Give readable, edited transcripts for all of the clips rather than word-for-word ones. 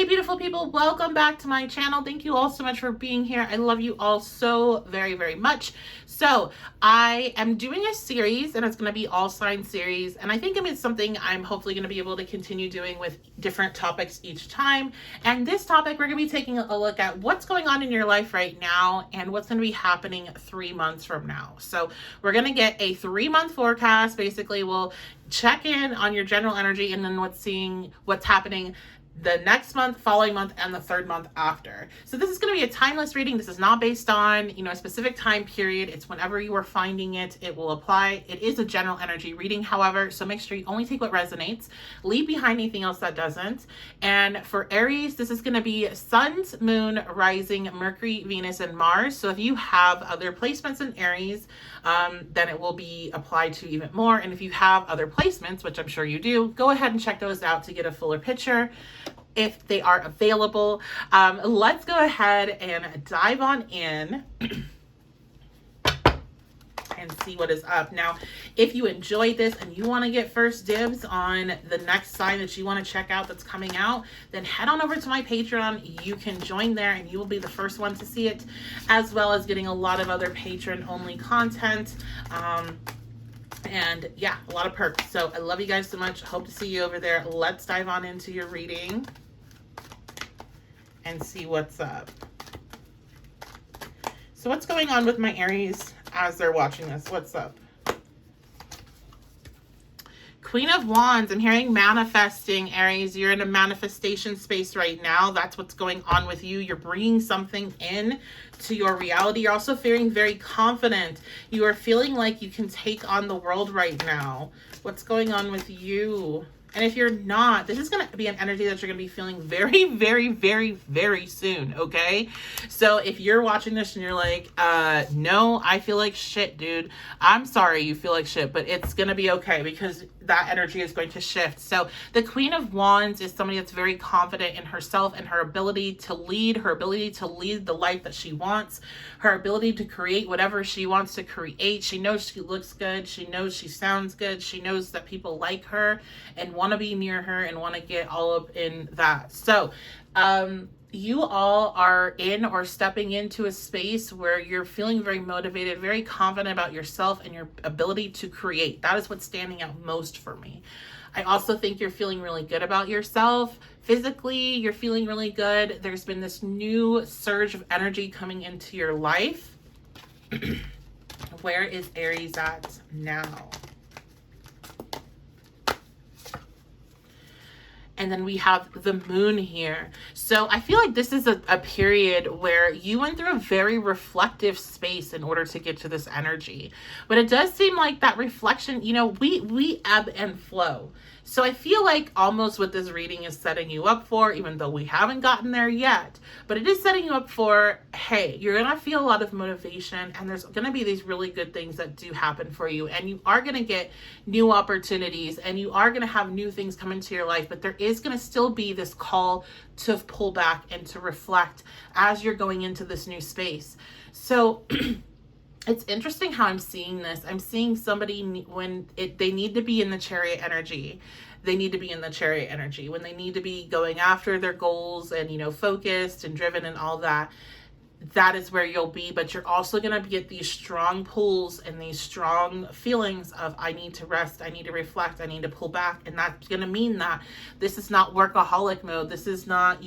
Hey beautiful people, welcome back to my channel. Thank you all so much for being here. I love you all so very, very much. So I am doing a series, and it's going to be all sign series, and I think it's something I'm hopefully going to be able to continue doing with different topics each time. And this topic, we're going to be taking a look at what's going on in your life right now and what's going to be happening 3 months from now. So we're going to get a 3-month forecast. Basically, we'll check in on your general energy and then what's happening the next month, following month, and the third month after. So this is going to be a timeless reading. This is not based on, a specific time period. It's whenever you are finding it, it will apply. It is a general energy reading, however, so make sure you only take what resonates. Leave behind anything else that doesn't. And for Aries, this is going to be Sun, Moon, Rising, Mercury, Venus, and Mars. So if you have other placements in Aries, then it will be applied to even more. And if you have other placements, which I'm sure you do, go ahead and check those out to get a fuller picture if they are available. Let's go ahead and dive on in and see what is up. Now, if you enjoyed this and you want to get first dibs on the next sign that you want to check out that's coming out, then head on over to my Patreon. You can join there and you will be the first one to see it, as well as getting a lot of other patron only content. And yeah, a lot of perks. So I love you guys so much. Hope to see you over there. Let's dive on into your reading and see what's up. So what's going on with my Aries as they're watching this? What's up? Queen of Wands. I'm hearing manifesting, Aries. You're in a manifestation space right now. That's what's going on with you. You're bringing something in to your reality. You're also feeling very confident. You are feeling like you can take on the world right now. What's going on with you? And if you're not, this is going to be an energy that you're going to be feeling very, very, very, very soon, okay? So if you're watching this and you're like, no, I feel like shit, dude. I'm sorry you feel like shit, but it's going to be okay because that energy is going to shift. So the Queen of Wands is somebody that's very confident in herself and her ability to lead, the life that she wants, her ability to create whatever she wants to create. She knows she looks good. She knows she sounds good. She knows that people like her and want to be near her and want to get all up in that. So, you all are in or stepping into a space where you're feeling very motivated, very confident about yourself and your ability to create. That is what's standing out most for me. I also think you're feeling really good about yourself. Physically, you're feeling really good. There's been this new surge of energy coming into your life. Where is Aries at now? And then we have the moon here. So I feel like this is a period where you went through a very reflective space in order to get to this energy. But it does seem like that reflection, we ebb and flow. So I feel like almost what this reading is setting you up for, even though we haven't gotten there yet, but it is setting you up for, hey, you're going to feel a lot of motivation and there's going to be these really good things that do happen for you. And you are going to get new opportunities and you are going to have new things come into your life, but there is going to still be this call to pull back and to reflect as you're going into this new space. So it's interesting how I'm seeing this. I'm seeing somebody when they need to be in the Chariot energy. They need to be in the Chariot energy. When they need to be going after their goals and, focused and driven and all that, that is where you'll be. But you're also going to get these strong pulls and these strong feelings of, I need to rest, I need to reflect, I need to pull back. And that's going to mean that this is not workaholic mode. This is not,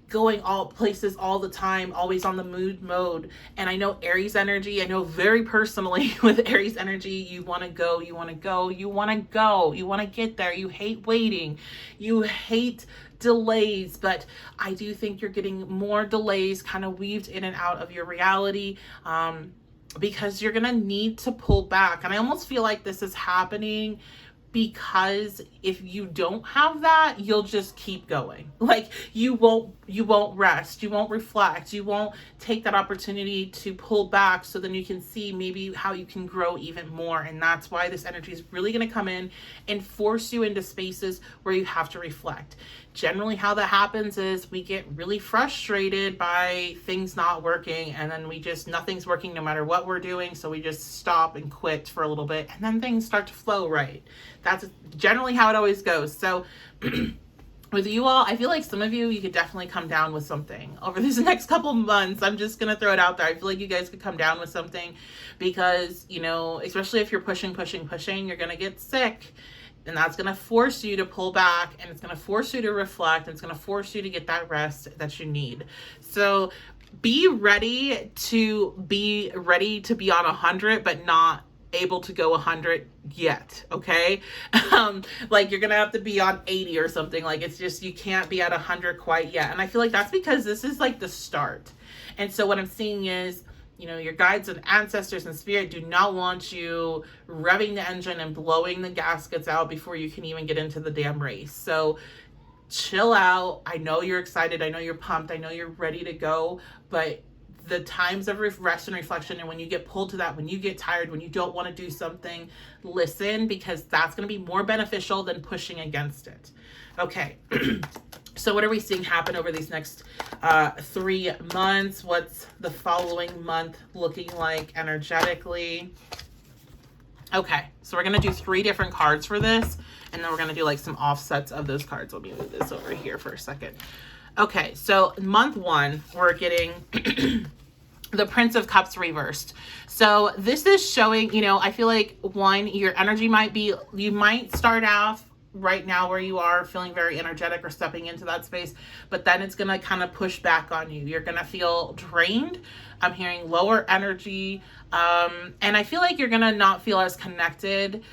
going all places all the time, always on the mood mode. And I know Aries energy, I know very personally with Aries energy, you want to go, you want to go, you want to go, you want to get there. You hate waiting, you hate delays, but I do think you're getting more delays kind of weaved in and out of your reality, because you're going to need to pull back. And I almost feel like this is happening because if you don't have that, you'll just keep going. Like you won't rest, you won't reflect, you won't take that opportunity to pull back so then you can see maybe how you can grow even more. And that's why this energy is really going to come in and force you into spaces where you have to reflect. Generally how that happens is we get really frustrated by things not working, and then nothing's working no matter what we're doing, so we just stop and quit for a little bit, and then things start to flow right. That's generally how it always goes. So with you all, I feel like some of you could definitely come down with something over these next couple months. I'm just going to throw it out there. I feel like you guys could come down with something because, you know, especially if you're pushing, you're going to get sick. And that's going to force you to pull back, and it's going to force you to reflect, and it's going to force you to get that rest that you need. So be ready to be on 100, but not able to go 100 yet, okay? Like you're gonna have to be on 80 or something. Like it's just, you can't be at 100 quite yet. And I feel like that's because this is like the start. And so what I'm seeing is, you know, your guides and ancestors and spirit do not want you revving the engine and blowing the gaskets out before you can even get into the damn race. So chill out. I know you're excited. I know you're pumped. I know you're ready to go, but the times of rest and reflection, and when you get pulled to that, when you get tired, when you don't want to do something, listen, because that's going to be more beneficial than pushing against it. Okay. So what are we seeing happen over these next 3 months? What's the following month looking like energetically? Okay, so we're going to do 3 different cards for this, and then we're going to do like some offsets of those cards. Let me move this over here for a second. Okay, so month 1, we're getting the Prince of Cups reversed. So this is showing, you know, I feel like 1, your energy might be, you might start off right now where you are feeling very energetic or stepping into that space, but then it's going to kind of push back on you. You're going to feel drained. I'm hearing lower energy. And I feel like you're going to not feel as connected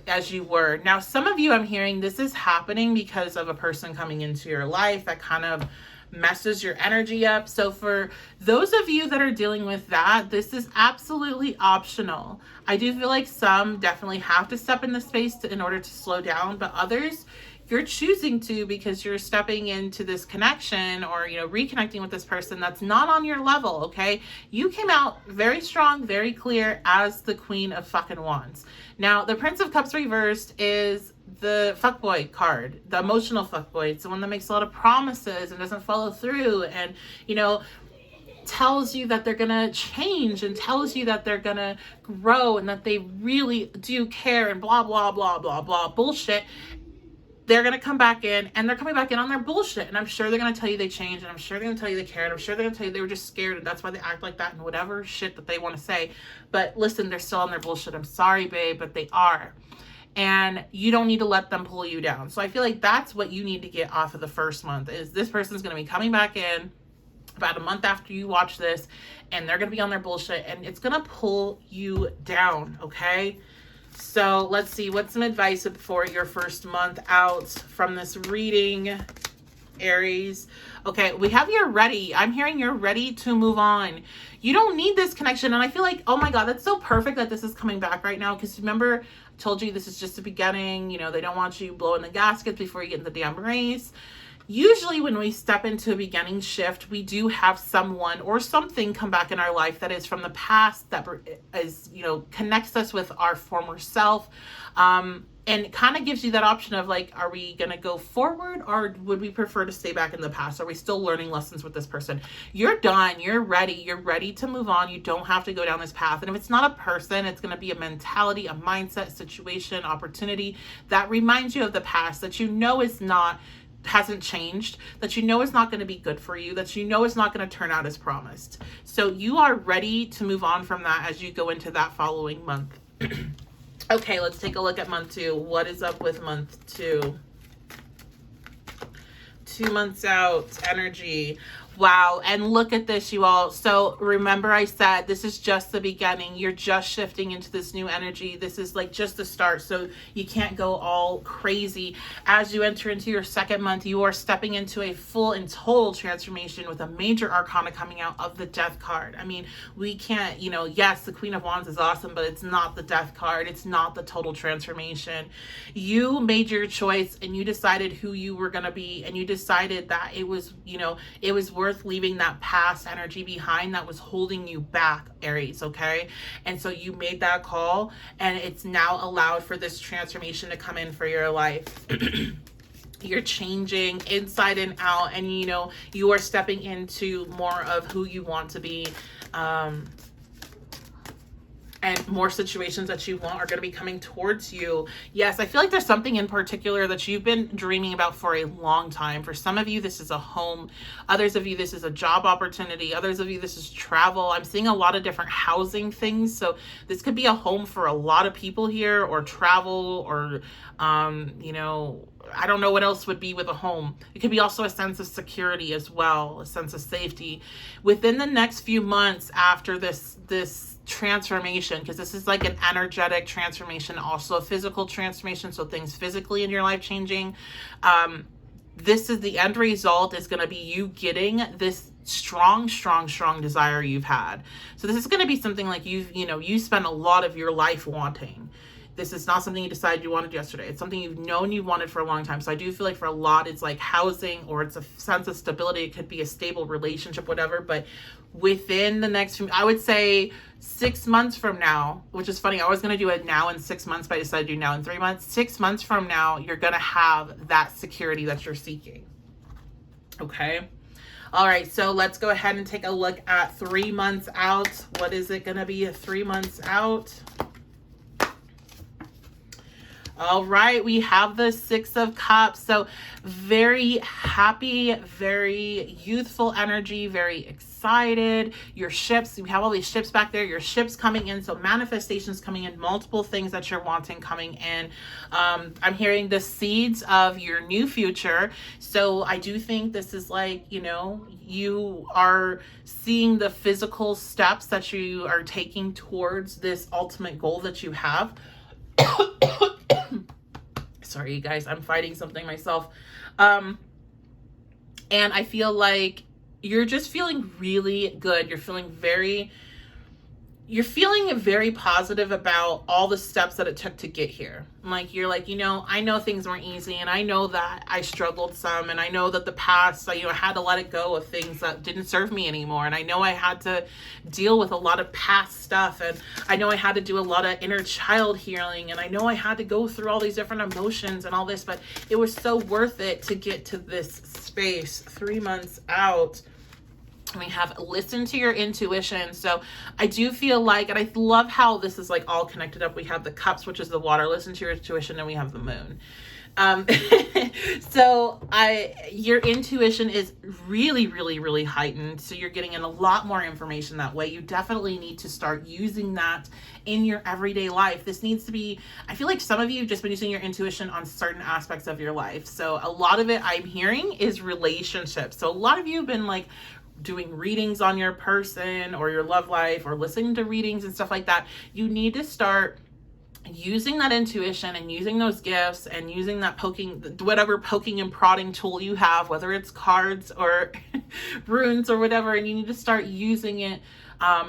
as you were. Now, some of you, I'm hearing this is happening because of a person coming into your life that kind of messes your energy up. So for those of you that are dealing with that, this is absolutely optional. I do feel like some definitely have to step in the space in order to slow down, but others, you're choosing to because you're stepping into this connection or, you know, reconnecting with this person that's not on your level, okay? You came out very strong, very clear as the Queen of fucking Wands. Now, the Prince of Cups reversed is the fuckboy card, the emotional fuckboy. It's the one that makes a lot of promises and doesn't follow through and, you know, tells you that they're gonna change and tells you that they're gonna grow and that they really do care and blah, blah, blah, blah, blah, bullshit. They're going to come back in, and they're coming back in on their bullshit. And I'm sure they're going to tell you they changed, and I'm sure they're going to tell you they cared. And I'm sure they're going to tell you they were just scared, and that's why they act like that and whatever shit that they want to say. But listen, they're still on their bullshit. I'm sorry, babe, but they are. And you don't need to let them pull you down. So I feel like that's what you need to get off of the first month is this person's going to be coming back in about a month after you watch this, and they're going to be on their bullshit, and it's going to pull you down, okay? So let's see, what's some advice for your first month out from this reading, Aries? Okay, we have you're ready. I'm hearing you're ready to move on. You don't need this connection. And I feel like, oh my God, that's so perfect that this is coming back right now. Because remember, I told you this is just the beginning. You know, they don't want you blowing the gaskets before you get in the damn race. Usually when we step into a beginning shift, we do have someone or something come back in our life that is from the past, that is, you know, connects us with our former self, and kind of gives you that option of like, are we going to go forward or would we prefer to stay back in the past? Are we still learning lessons with this person? You're done. You're ready to move on. You don't have to go down this path. And if it's not a person, it's going to be a mentality, a mindset, situation, opportunity that reminds you of the past that you know hasn't changed, that you know is not going to be good for you, that you know is not going to turn out as promised. So you are ready to move on from that as you go into that following month. Okay, let's take a look at month 2. What is up with month 2? 2 months out, energy. Wow, and look at this, you all. So remember I said this is just the beginning. You're just shifting into this new energy. This is like just the start, so you can't go all crazy. As you enter into your second month, you are stepping into a full and total transformation with a major arcana coming out of the Death card. I mean, we can't, you know, yes, the Queen of Wands is awesome, but it's not the Death card. It's not the total transformation. You made your choice and you decided who you were going to be, and you decided that it was, you know, it was worth leaving that past energy behind that was holding you back, Aries, okay? And so you made that call, and it's now allowed for this transformation to come in for your life. You're changing inside and out, and you know, you are stepping into more of who you want to be. and more situations that you want are going to be coming towards you. Yes, I feel like there's something in particular that you've been dreaming about for a long time. For some of you, this is a home. Others of you, this is a job opportunity. Others of you, this is travel. I'm seeing a lot of different housing things. So this could be a home for a lot of people here, or travel, or, you know, I don't know what else would be with a home. It could be also a sense of security as well, a sense of safety. Within the next few months after this transformation, because this is like an energetic transformation, also a physical transformation, so things physically in your life changing. This is the end result is going to be you getting this strong desire you've had. So this is going to be something like you spent a lot of your life wanting. This is not something you decided you wanted yesterday. It's something you've known you wanted for a long time. So I do feel like for a lot, it's like housing, or it's a sense of stability. It could be a stable relationship, whatever. But within the next few, I would say 6 months from now, which is funny. I was going to do it now in 6 months, but I decided to do now in 3 months. 6 months from now, you're going to have that security that you're seeking. Okay. All right. So let's go ahead and take a look at 3 months out. What is it going to be 3 months out? All right, we have the Six of Cups. So very happy, very youthful energy, very excited. Your ships, we have all these ships back there, your ships coming in. So manifestations coming in, multiple things that you're wanting coming in. I'm hearing the seeds of your new future. So I do think this is like, you are seeing the physical steps that you are taking towards this ultimate goal that you have. Sorry, you guys, I'm fighting something myself. And I feel like you're just feeling really good. You're feeling very positive about all the steps that it took to get here. Like, you're like, I know things weren't easy, and I know that I struggled some, and I know that the past, I had to let it go of things that didn't serve me anymore. And I know I had to deal with a lot of past stuff, and I know I had to do a lot of inner child healing, and I know I had to go through all these different emotions and all this, but it was so worth it to get to this space 3 months out. We have listened to your intuition. So I do feel like, and I love how this is like all connected up. We have the cups, which is the water, listen to your intuition, and we have the moon. So your intuition is really heightened. So you're getting in a lot more information that way. You definitely need to start using that in your everyday life. This needs to be, I feel like some of you have just been using your intuition on certain aspects of your life. So a lot of it I'm hearing is relationships. So a lot of you have been like doing readings on your person or your love life, or listening to readings and stuff like that. You need to start using that intuition and using those gifts and using that whatever poking and prodding tool you have, whether it's cards or runes or whatever, and you need to start using it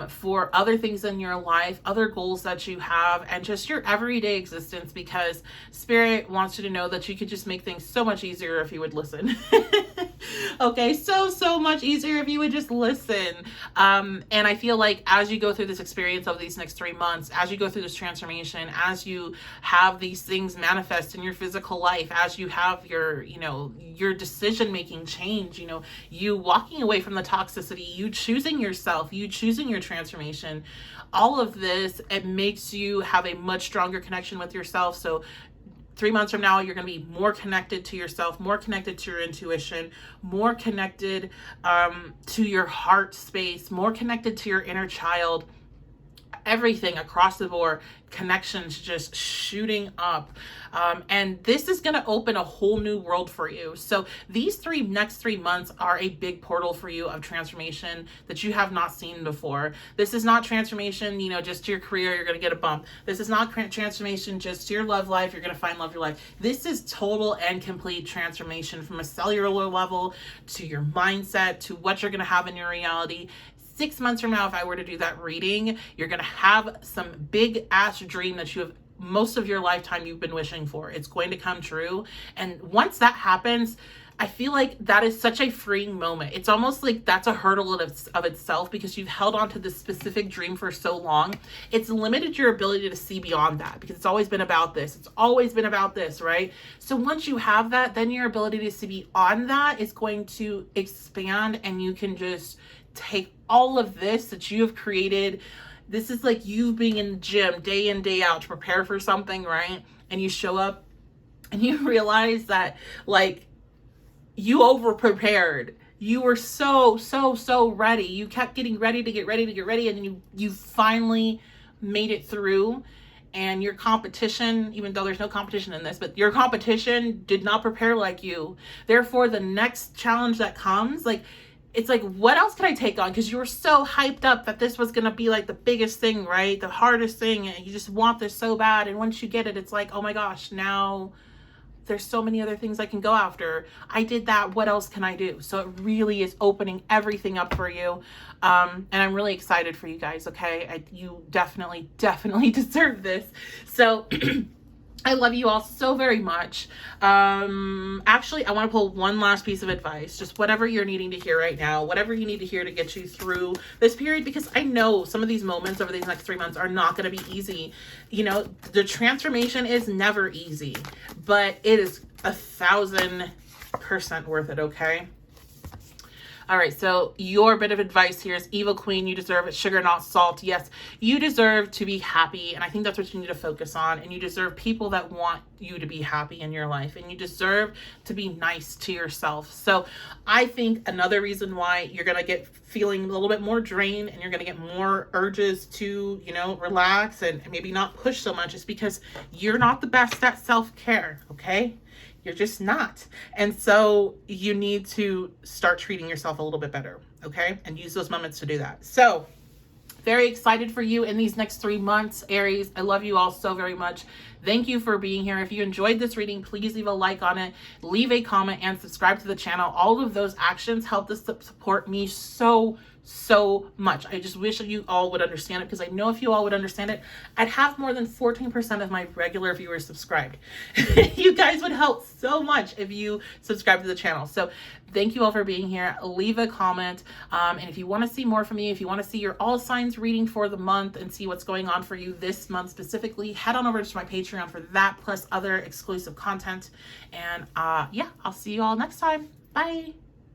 for other things in your life, other goals that you have, and just your everyday existence, because Spirit wants you to know that you could just make things so much easier if you would listen. Okay, so much easier if you would just listen. And I feel like as you go through this experience of these next 3 months, as you go through this transformation, as you have these things manifest in your physical life, as you have your decision-making change, you walking away from the toxicity, you choosing yourself, you choosing your transformation, all of this, it makes you have a much stronger connection with yourself. So 3 months from now, you're going to be more connected to yourself, more connected to your intuition, more connected to your heart space, more connected to your inner child. Everything across the board, connections just shooting up. And this is going to open a whole new world for you. So these next 3 months are a big portal for you of transformation that you have not seen before. This is not transformation, just to your career, you're going to get a bump. This is not transformation just to your love life, you're going to find love your life. This is total and complete transformation from a cellular level to your mindset to what you're going to have in your reality. 6 months from now, if I were to do that reading, you're going to have some big ass dream that you have most of your lifetime you've been wishing for. It's going to come true. And once that happens, I feel like that is such a freeing moment. It's almost like that's a hurdle of itself, because you've held on to this specific dream for so long. It's limited your ability to see beyond that, because it's always been about this. It's always been about this, right? So once you have that, then your ability to see beyond that is going to expand, and you can just take all of this that you have created, This is like you being in the gym day in, day out to prepare for something, right? And you show up and you realize that like you over prepared. You were so ready. You kept getting ready to get ready to get ready, and you finally made it through. And your competition, even though there's no competition in this, but your competition did not prepare like you. Therefore, the next challenge that comes, like, it's like, what else can I take on? Because you were so hyped up that this was going to be like the biggest thing, right? The hardest thing. And you just want this so bad. And once you get it, it's like, oh my gosh, now there's so many other things I can go after. I did that. What else can I do? So it really is opening everything up for you. And I'm really excited for you guys. Okay. You definitely deserve this. So I love you all so very much. Actually, I want to pull one last piece of advice, just whatever you're needing to hear right now, whatever you need to hear to get you through this period, because I know some of these moments over these next 3 months are not going to be easy. You know, the transformation is never easy, but it is 1,000% worth it. Okay. All right, so your bit of advice here is Evil Queen, you deserve it. Sugar, not salt. Yes, you deserve to be happy, and I think that's what you need to focus on. And you deserve people that want you to be happy in your life, and you deserve to be nice to yourself. So I think another reason why you're going to get feeling a little bit more drained and you're going to get more urges to, you know, relax and maybe not push so much is because you're not the best at self-care, okay? You're just not. And so you need to start treating yourself a little bit better, okay? And use those moments to do that. So very excited for you in these next 3 months, Aries. I love you all so very much. Thank you for being here. If you enjoyed this reading, please leave a like on it, leave a comment, and subscribe to the channel. All of those actions help to support me so much. I just wish you all would understand it, because I know if you all would understand it, I'd have more than 14% of my regular viewers subscribed. You guys would help so much if you subscribe to the channel. So thank you all for being here. Leave a comment. And if you want to see more from me, if you want to see your all signs reading for the month and see what's going on for you this month specifically, head on over to my Patreon for that, plus other exclusive content. And yeah, I'll see you all next time. Bye.